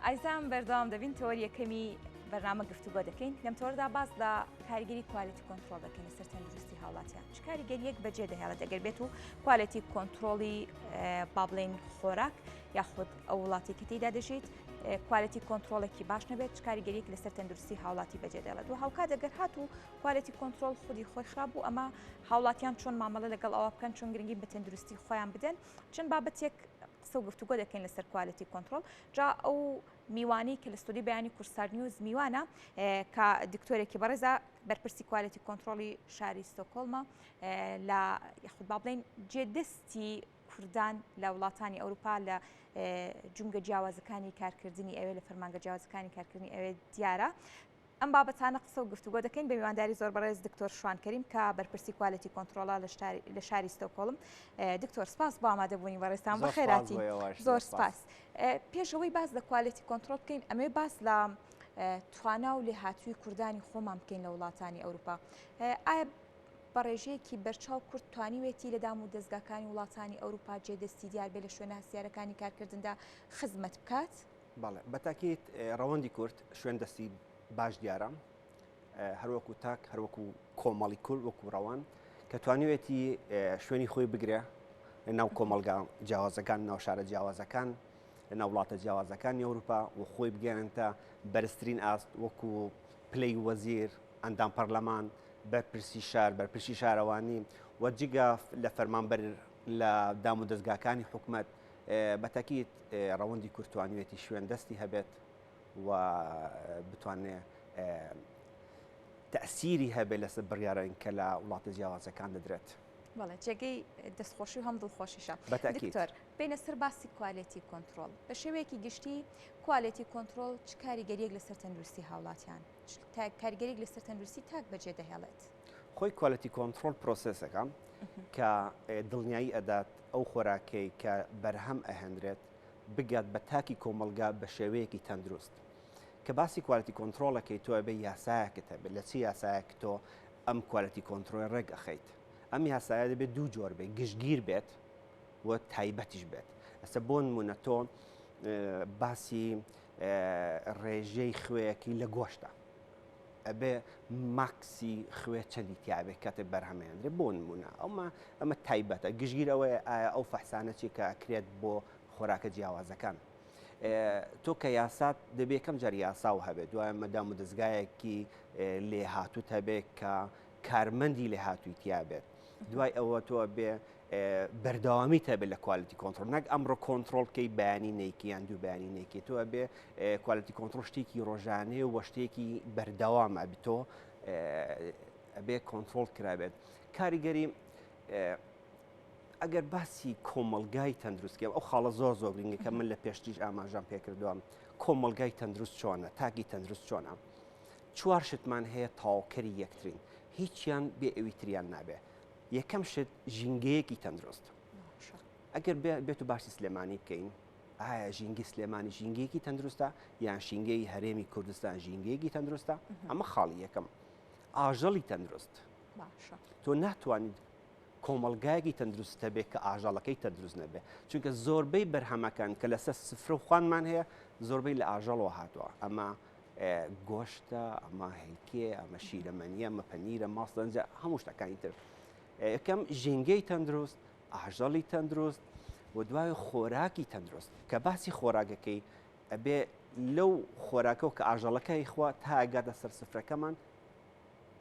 ئایزان بەردەوام دەبین تۆر یەکەمی بەرنامە گفتوگۆ دەکەین لەم تۆردا باس لە کاریگەری کوالیتی کۆنترۆل دەکەین لەسەر تەندروستی هاوڵاتیان چ کاریگەریەک بەجێ دەهێڵێت دەگەر بێت و کوالیتی کۆنترۆڵی با بڵێن خۆراک یاخود ئەو وڵاتی کە تێیدا دەژیت کوالیتی کۆنترۆڵێکی باش نەبێت چ کاریگەریەک لەسەر تەندروستی هاوڵاتی بەجێ دەڵێت و هاوکات دەگەر هات و کوالیتی کۆنترۆڵ خودی خۆی خراپ بوو ئەمە هاوڵاتیان چۆن مامەڵە لەگەڵ ئەوە بکەن چۆن گرنگی بە تەندروستی خۆیان بدەن چەند بابەتێک قسە و گفتوگۆ دەکەین لەسەر کوالیتی کۆنترۆل جا ئەو میوانی کە لە ستودی بەیانی کورسار نیوز میوانە کە دکتۆرێکی بەڕێزە بەرپرسی کوالیتی کۆنترۆڵی شاری ستۆکۆڵمە لە یاخود با بڵێن جێدەستی کوردان لە وڵاتانی ئەوروپا لە جونگە جیاوازەکانی کارکردنی ئەوێ لە فەرمانگە جیاوازەکانی کارکردنی ئەوێ دیارە ئەم بابەتانە قسە و گفتوگۆ دەکەین بە میوانداری زۆر بەڕێز دکتۆر شوان کەریم کە بەرپرسی کوالیتی کۆنترۆڵە لە شاری ستۆکۆڵم دکتۆر سپاس بۆ ئامادەبوونی بەڕێستان بەخێراتی زۆر سپاس پێشەوەی باس لە کوالیتی کۆنترۆڵ بکەین ئەمێ باس لە توانا و لێهاتووی کوردانی خۆمان بکەین لە وڵاتانی ئەوروپا ئایا بەڕێژەیەکی بەرچاو کورد توانیوێتی لە دام و دەستگاکانی وڵاتانی ئەوروپا جێدەستی دیار بێ لە شوێنە هەسیارەکانی کارکردندا خزمەت بکات؟ بەڵێ بەتاکیت ڕەوەندی کورد شوێن دەستی باش دیارە هەروەکو تاک هەروەکو کۆمەڵی کورد وەکو ڕەوان کە توانیوێتی شوێنی خۆی بگرێ لە ناو کۆمەلگا جیاوازەکان ناو شارە جیاوازەکان لە ناو وڵاتە جیاوازەکانی ئەوروپا و خۆی بگەێنێتە بەرزترین ئاست وەکو پلەی وەزیر ئەندام پەرلەمان بەرپرسی شار بەرپرسی شارەوانی و جگە لە فەرمانبەر لە دام و دەستگاکانی حکومەت بەتاکیت ڕەوەندی کورد توانیوێتی شوێن دەستی هەبێت و بتوانێت تەسیری هەبێت لەسەر بڕیارەین کە لە وڵاتە جیاوازەکان دەدرێت. بەڵێ جێگەی دەستخۆشی و هەم دڵخۆشیشە. دکتۆر بینە سەر باسی کوالیتی کۆنترۆڵ بە شێوەیەکی گشتی کوالیتی کۆنترۆڵ چ کاریگەریەک لەسەر تەندروستی هاوڵاتیان کاریگەریەک لەسەر تەندروستی تاک بەجێ دەهێڵێت؟ خۆی کوالیتی کۆنترۆل پرۆسسەکە کە دڵنیایی ئەدات ئەو خۆراکەی کە بەرهەم ئەهێنرێت بگات بە تاکی کۆمەلگا بە شێوەیەکی تەندروست کە باسی کوالیتی کۆنترۆڵەکەی تۆ بێ یاسایەکت هەبێت لە چی یاسایەک تۆ ئەم کوالیتی کۆنترۆل ڕێک ئەخەیت ئەم یاسایە دەبێت دوو جۆر بێت گشتگیر بێت و تایبەتیش بێت ئەستا بۆ نمونە تۆ باسی ڕێژەی خوێیەکی لە گۆشتە ئەبێ ماکسی خوێ چەندی تیاابێت کاتێک بەرهەمێنرێ بۆ نمونە ئەمە تایبەتە گشتگیرەوەی ئەو فەحسانەچی کە ئەکرێت بۆ خۆراکە جیاوازەکان تۆ کە یاسات دەبێت کەم جار یاسا و هەبێت دوایە مەدام و دەستگایەکی لێهاتووت هەبێت کە کارمەندی لێهاتووی تیابێت دوای ئەوە تۆ بێ بەردەوامی هەبێت لە کوالیتی کۆنترۆل نەک ئەمڕۆ کۆنترۆڵکەی بەیانی نەیکی یان دوو بەیانی نەیکی تۆ بێ کوالیتی کۆنترۆل شتێکی ڕۆژانەیە و شتێکی بەردەوام ئەبێت تۆ ئەبێ کۆنترۆل کرابێت کاریگەری ئەگەر باسی کۆمەلگای تەندروستکە ئەو خاڵە زۆر زۆر گرنگە کە من لە پێشتیش ئاماژان پێکردووە کۆمەلگای تەندروست چۆنە تاکی تەندروست چۆنە چوار شتمان هەیە تاواوکەری یەکترین هیچیان بێ ئەویتریان نابێ یەکەم شت ژینگەیەکی تەندروست ئەگەر بێت و باسی سلێمانی بکەین ئایا ژینگی سلێمانی ژینگەیەکی تەندروستە یان ژینگەی هەرێمی کوردستان ژینگەیەکی تەندروستە ئەمە خاڵی یەکەم ئاژەڵی تەندروست تۆ ناتوانیت کۆمەلگایەکی تەندروستە بێت کە ئاژەڵەکەی تەندروست نەبێ چونکە زۆربەی بەرهەمەکان کە لەسەر سفرە و خوانمان هەیە زۆربەی لە ئاژەڵەوە هاتووە ئەمە گۆشتە ئەمە هەیکێ ئەمە شیرەمەنیە ئەمە پەنیرە ماستەنجە هەموو شتەکانی تر یەکەم ژینگەی تەندروست ئاژەڵی تەندروست و دوای خۆراکی تەندروست کە باسی خۆراکەکەی ئەبێ لەو خۆراکە و کە ئاژەڵەکەی خوا تا ئەگاتە سەر سفرەکەمان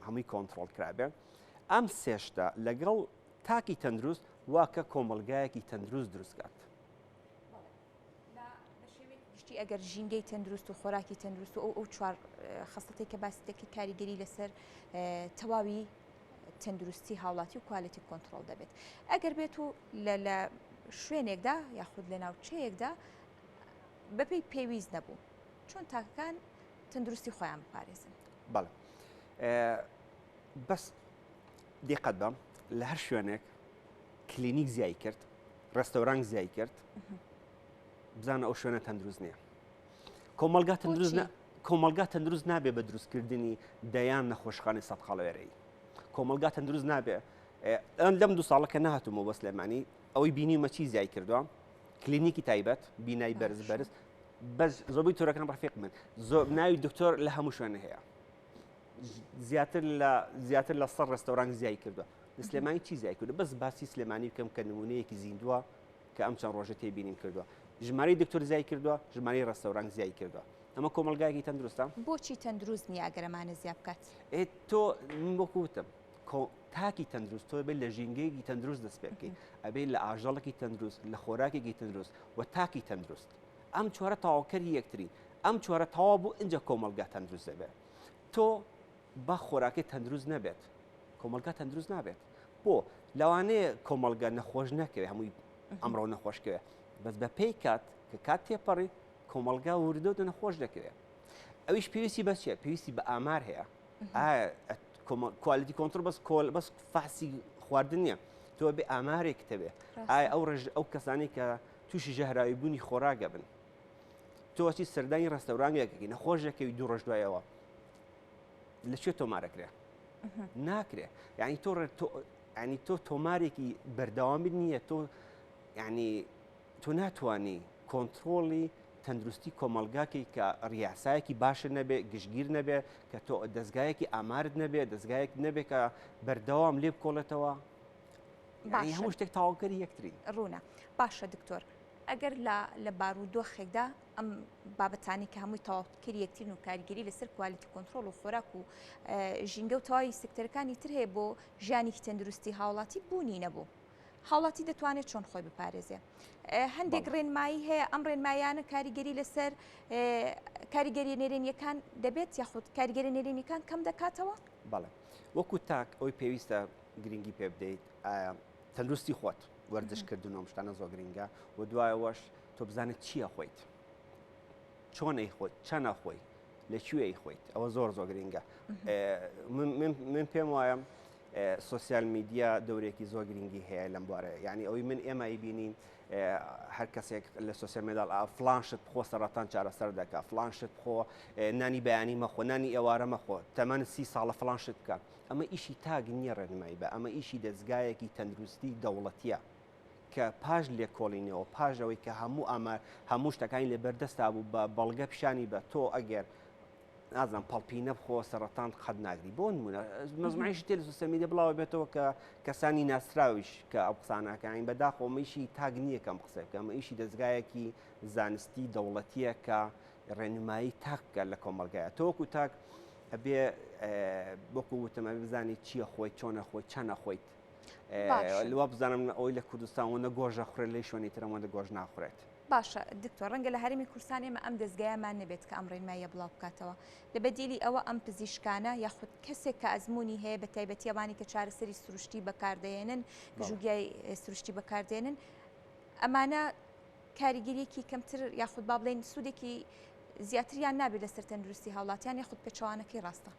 هەمووی کۆنترۆڵ کرابێ ئەم سێشتە لەگەڵ تاکی تەندروست واکە کۆمەلگایەکی تەندروست دروستکات شتی ئەگەر ژینگەی تەندروست و خۆراکی تەندروست و ئەو چوار خەستەی کە باسی دەکەی کاریگەری لەسەر تەواوی تەندروستی هاوڵاتی و کوالیتی کۆنترۆڵ دەبێت ئەگەر بێت و لە شوێنێکدا یاخود لە ناوچەیەکدا بەپێی پێویست نەبوو چۆن تاکەکان تەندروستی خۆیان بپارێزن؟ بەڵێ بەس دقت بە لە هەر شوێنێک کلینیک زیای کرد ڕێستۆران زیای کرد بزانە ئەو شوێنە تەندروست نییە کۆمەلگا تەندروست نابێ بە دروستکردنی دەیان نەخۆشخانەی سەد خاڵوێرەی کۆمەلگا تەندروست نابێ لەم دوو ساڵە کە نهاتوومە بە سلێمانی ئەوەی بینیمە چی زیای کردووە کلینیکی تایبەت بینایی بەرز بەس زۆربەی تۆرەکان ڕفیق من زۆر ناوی دکتۆر لە هەموو شوێنە هەیە زیاتر لە 100 ڕێستۆران زیای کردووە لە سلێمانی چی زیای کردو بەس باسی سلێمانی بکەم کە نمونەیەکی زیندووە کە ئەم چەند ڕۆژە تێبینیم کردووە ژمارەی دکتۆر زیای کردووە ژمارەی ڕێستۆران زیای کردووە ئەمە کۆمەلگایەکی تەندروستە بۆچی تەندروست نییە ئەگەرمانە زیاد بکات تۆ وەکوتم تاکی تەندروست تۆ بێت لە ژینگەیەکی تەندروست دەست پێ بکەیت ئەبێت لە ئاژەڵێکی تەندروست لە خۆراکێکی تەندروست و تاکی تەندروست ئەم چوارە تەواوکەری یەکترین ئەم چوارە تەواو بوو اینجا کۆمەلگا تەندروست دەبێت تۆ بە خۆراکی تەندروست نەبێت کۆمەلگا تەندروست نابێت بۆ لەوانەیە کۆمەلگا نەخۆش نەکەوێت هەمووی ئەمڕۆ نەخۆشکەوێت بەس بە پێی کات کە کات تێپەڕی کۆمەلگا وردۆ نەخۆش دەکەوێت ئەویش پێویستی بەس چیە پێویستی بە ئامار هەیە کوالیتی کۆنتڕۆل بەس فاسی خواردن نییە تۆ بێ ئامارێک تەبێ ئایا ئەو کەسانی کە تووشی ژەهراوی بوونی خۆراگە بن تۆچی سەردانی ڕێستەورانێکەکەی نەخۆش دەکەوی دوو ڕۆژ دوایەوە لەکوێ تۆمارەکرێ ناکرێ یعنی ینی تۆ تۆمارێکی بەردەوامی نییە تۆ ینی تۆ ناتوانانی کۆنتترۆڵی تەندروستی کۆمەلگاکی کە ڕیاسایەکی باشە نەبێ گشتگیر نەبێ کە تۆ دەستگایەکی ئامارت نەبێ دەستگایەک نەبێ کە بەردەوام لێ بکۆڵێتەوە هەموو شتێک تاواکەری یەکترین ڕوونە باشە دکتۆر ئەگەر لە بارودۆخێکدا ئەم بابەتانی کە هەمووی تەواوکەری یەکترین و کاریگەری لەسەر کوالیتی کۆنتترۆل و خۆراک و ژینگە و تەواوی سکتەرەکانی تر هەیە بۆ ژیانی تەندروستی هاوڵاتی بوونی نەبوو هاوڵاتی دەتوانێت چۆن خۆی بپارێزێ هەندێک ڕێنمایی هەیە ئەم ڕێنمایانە کاریگەری لەسەر کاریگەری نێرێنیەکان دەبێت یاخود کاریگەری نێرێنیەکان کەم دەکاتەوە بەڵێ وەکو تاک ئەوی پێویستە گرنگی پێ بدەیت تەندروستی خۆت وەردەشکردن و شتانە زۆر گرنگە و دوایەوەش تۆ بزانێت چییە خۆیت چۆن ئەی خۆیت چەنە خۆی لەکوێ ئەی خۆیت ئەوە زۆر زۆر گرنگە من پێم وایە سوسیال میدیا دەورێکی زۆر گرنگی هەیە لەم بوارەیە یعنی ئەوەی من ئێمە بینین هەر کەسێک لە سوسیال میدیا فلانشت بخۆ سەرەتان چارەسەر دەکا فلانشت بخۆ نانی بەیانی مەخۆ نانی ئێوارە مەخۆ تەمەن 30 ساڵە فلانشت بکە ئەمە ئیشی تاگ نییە ڕێنمایی بە ئەمە ئیشی دەستگایەکی تەندروستی دەوڵەتیە کە پاش لێکۆڵینەوە پاژەوەی کە هەموو شتەکانی لێ بەردەستا بوو بە بەڵگە پیشانی بە تۆ ئەگەر نازانم پەڵپینە بخۆ سەرەتان قەت ناگری بۆ نمونە مەزمعیشی تێ لە سوسیال میدیا بڵاوە بێتەوە کە کەسانی ناسراویش کە ئەو قسانەکەین بەداخەوە ئیشی تاگ نییە کەم قسە بکە ئەمە ئیشی دەستگایەکی زانستی دەوڵەتیە کە ڕێنمایی تاک بکات لە کۆمەلگایە تۆ وەکو تاک ئەبێ وەکو وتم ئەبێ بزانیت چییە خۆی چۆنە خۆی چەنە خۆیت لەوە بزانم ئەوی لە کوردستان وەنە گۆژە خوڕێت لەی شوێنی ترەوەندە گۆژ ناخورێت باشە دکتۆر ڕەنگە لە هەرمی کوردستان ئێمە ئەم دەستگایەمان نەبێت کە ئەم ڕێنماییە بڵاو بکاتەوە لە بەدیلی ئەوە ئەم پزیشکانە یاخود کەسێک کە ئەزمموی هەیە بە تایبەتیەوانی کە چارەسەری سروشتی بەکاردێنن ژوگیای سروشتی بەکاردێنن ئەمانە کاریگەریەکی کەمتر یاخود با بڵێن سوودێکی زیاتریان نابێت لەسەر تەندروستی هاوڵاتیان یاخود پێچەوانەکەی ڕاستە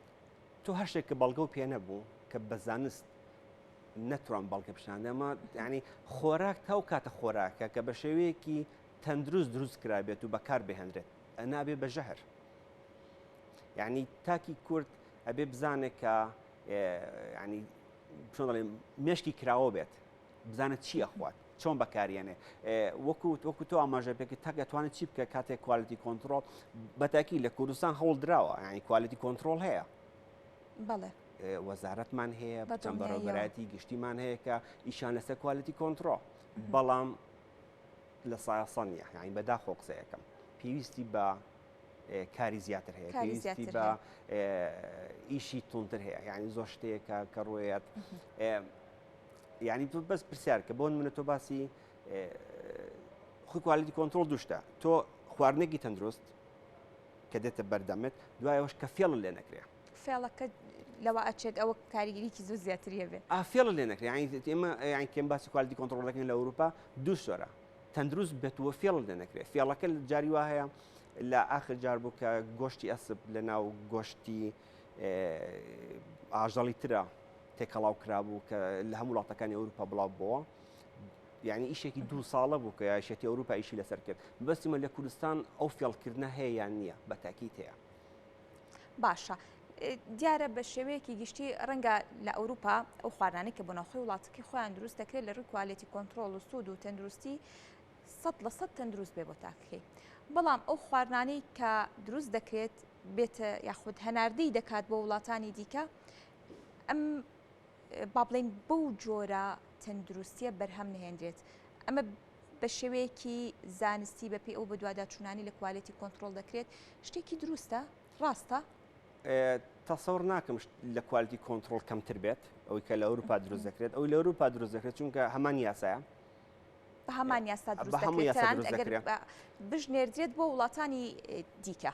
تۆ هەر شتێک کە بەڵگە و پێ نەبوو کە بە زانست نەتوان بەڵگە پیشاندە ئەمە ینی خۆراک تاو کاتە خۆراکە کە بە شێوەیەکی تەندروست دروست کرابێت و بەکار بهێنرێت نابێ بە ژەهر یعنی تاکی کورد ئەبێ بزانێت کە ینی مێشکی کراوە بێت بزانێت چی ئەخوات چۆن بەکارێنێ وەکو تۆ ئاماژە پێکە تا دەتوانێت چی بکە کاتێک کوالیتی کۆنتترۆل بەتاکی لە کوردستان هەوڵ درراوە ینی کوالیتی کۆنتترۆل هەیە بەڵێ وەزارەتمان هەیە چەند بەڕێوەبەرایەتی گشتیمان هەیە کە ئیشان لەسەر کوالیتی کۆنتترۆل بەڵام لە سایەسان نیە یعنی بەداخۆ قسەیەکەم پێویستی بە کاری زیاتر هەیە پێویستی بە ئیشی تونتر هەیە یعنی زۆر شتەیەکە کە ڕوێت یعنی تۆ بەس پرسیار کە بۆ منە تۆ باسی خۆی کوالیتی کۆنتترۆل دوشتە تۆ خواردنێکی تەندروست کە دێتە بەردەمت دوایەوەش کە فێڵ لێ نەکرێ فێڵەکە لەوە ئەچێت ئەوە کاریگەریکی زۆر زیاتریە بێت فێڵ لێ نەکرێ ئێمە یان کێم باسی کوالیتی کۆنتترۆل دەکەین لە ئەوروپا دوو سۆرە تەندروست بێتوە فێڵ لێ نەکرێت فێڵەکە جاری وا هەیە لە ئاخر جار بوو کە گۆشتی ئەسب لە ناو گۆشتی ئاژەڵی ترە تێکەڵاو کرابوو کە لە هەموو وڵاتەکانی ئەوروپا بڵاو بووە یعنی ئیشێکی 2 ساڵە بوو کە یاشەتی ئەوروپا ئیشی لەسەر کرد بەسیمە لە کوردستان ئەو فێڵکردنە هەیە یان نییە بە تاکید هەیە باشە دیارە بە شێوەیەکی گشتی ڕەنگە لە ئەوروپا ئەو خواردانەی کە بۆ ناوخۆی وڵاتەکەی خۆیان دروست دەکرێت لە ڕووی کوالیتی کۆنتترۆل و سوود و تەندروستی 100% تەندروست بێ بۆ تاکەکەی بەڵام ئەو خواردانەی کە دروست دەکرێت بێتە یاخود هەناردەی دەکات بۆ وڵاتانی دیکە ئەم با بڵێن بەو جۆرە تەندروستیە بەرهەم نهێنرێت ئەمە بە شێوەیەکی زانستی بەپێی ئەو بە دوواداچوونانی لە کوالێتی کۆنتترۆل دەکرێت شتێکی دروستە ڕاستە تەسەور ناکەم لە کوالتی کۆنتترۆل کەمتر بێت ئەوەی کە لە ئەوروپا دروست دەکرێت ئەوی لە ئەوروپا دروست دەکرێت چونکە هەمان یاسایە بە هەمان یاستا دروست دەکرێت بژنێردرێت بۆ وڵاتانی دیکە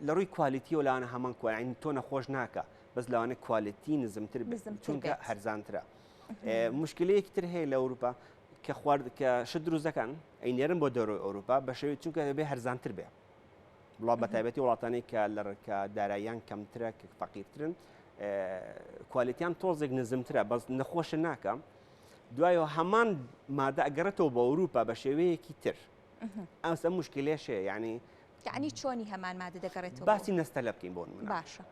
لە ڕووی کوالیتی و لاوانە هەمان کوین تۆ نەخۆش ناکە بەس لەوانە کوالیتی نزمتر چونکە هەرزانترە مشکلەیەکی تر هەیە لە ئەوروپا کە شت دروست دەکەن ئەینێرن بۆ دەرۆی ئەوروپا بە شێوەیە چونکە دەبێ هەرزانتر بێ وڵات بە تایبەتی وڵاتانەی کە لە داراییان کەمترە کە فەقیرترن کوالیتیان تۆزێک نزمترە بەس نەخۆشە ناکەم دوایەوە هەمان مادە ئەگەڕێتەوە بە ئەوروپا بە شێوەیەکی تر ئەمسە مشکلێشێ یعنی چۆنی هەمان مادە دەگەڕێتەوە باسی نەستە لە بکەین بۆ من باشە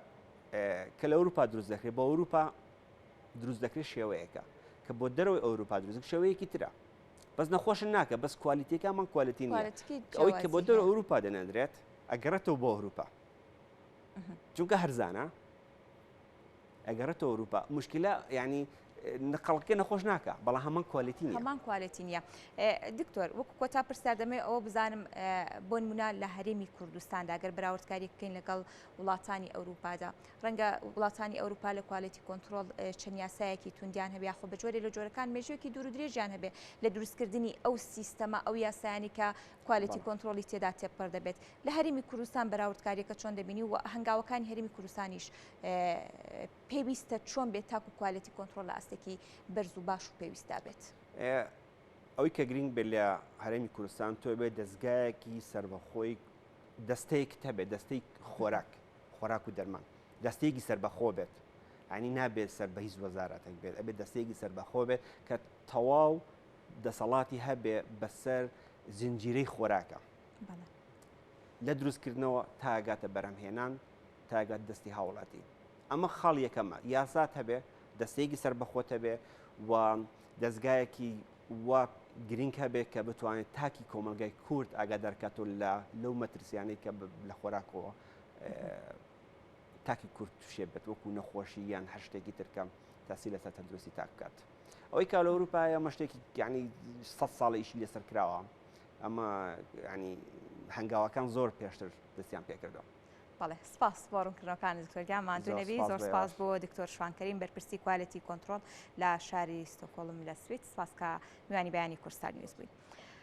کە لە ئەوروپا دروست دەکرێت بە ئەوروپا دروست دەکرێت شێوەیەەکە کە بۆ دەرەوەی ئەوروپا دروست شێوەیەکی ترە بەس نەخۆشن ناکە بەس کوالیتیەکەمان کوالیتی نیە ئەوەی کە بۆ دەرەوە ئەوروپا دەنێدرێت ئەگەڕێتەوە بۆ ئەوروپا چونکە هەرزانە ئەگەڕێتەوە ئەوروپا مشکلە ینی نقڵکە نەخۆش ناکە بەڵام هەمان کوالیتی نیە هەمان کوالیتی نیە دکتۆر وەکو کۆتا پرسیار دەمێ ئەوە بزانم بۆ نمونە لە هەرێمی کوردستاندا ئەگەر بەراوردکاری بکەین لەگەڵ وڵاتانی ئەوروپادا ڕەنگە وڵاتانی ئەوروپا لە کوالێتی کۆنتترۆل چەند یاسایەکی توندیان هەبێ یاخۆ بە جۆرێ لە جۆرەکان مێژوێکی دوور و درێژیان هەبێ لە دروستکردنی ئەو سیستەمە ئەو یاسایانی کە کوالێتی کۆنتترۆلی تێدا تێپەر دەبێت لە هەرێمی کوردستان بەراوردکاریەکە چۆن دەبینی و هەنگاوەکانی هەرێمی کوردستانیش پێویستە چۆن بێت تاکو کوالێتی کۆنتترۆل لە ئاستێکی بەرز و باش و پێویستا بێت ئەوەی کە گرنگ بێت لە هەرێمی کوردستان تۆ بێت دەستگایەکی سربەخۆی دەستەیەک هەبێت دەستەی خۆراک و دەرمان دەستەیەکی سربەخۆ بێت ینی نابێت سەر بە هیچ وەزارەتێک بێت ئەبێت دەستەیەکی سربەخۆ بێت کە تەواو دەسەڵاتی هەبێ بەسەر زنجیرەی خۆراکە لە دروستکردنەوە تاگاتە بەرهەمهێنان تاگات دەستی هاوڵاتی ئەمە خاڵ یەکەمە یاسات هەبێ دەستەیەکی سربەخۆت هەبێ و دەستگایەکی وا گرنگ هەبێت کە بتوانێت تاکی کۆمەلگای کورد ئاگادارکاتۆ لەو مەترسیانەی کە لە خۆراکەوە تاکی کورد توشێ بێت وەکو نەخۆشی یان هەر شتێکی ترکەم تاسی لەسەر تەندروستی تا بکات ئەوەی کا لە ئەوروپا ئەمە شتێکی یعنی 100 ساڵە ئیشی لەسەر کراوە ئەمە ینی هەنگاوەکان زۆر پێشتر دەستیان پێکردەوە بەڵێ سپاس بۆ ڕوونکردنەوەکانی دکتۆرگیانمان دوونەوی زۆر سپاس بۆ دکتۆر شوانکەریم بەرپرسی کوالێتی کۆنتترۆل لە شاری ستۆکۆڵم لە سوید سپاس کە میوانی بەیانی کورسستان نیوز بووین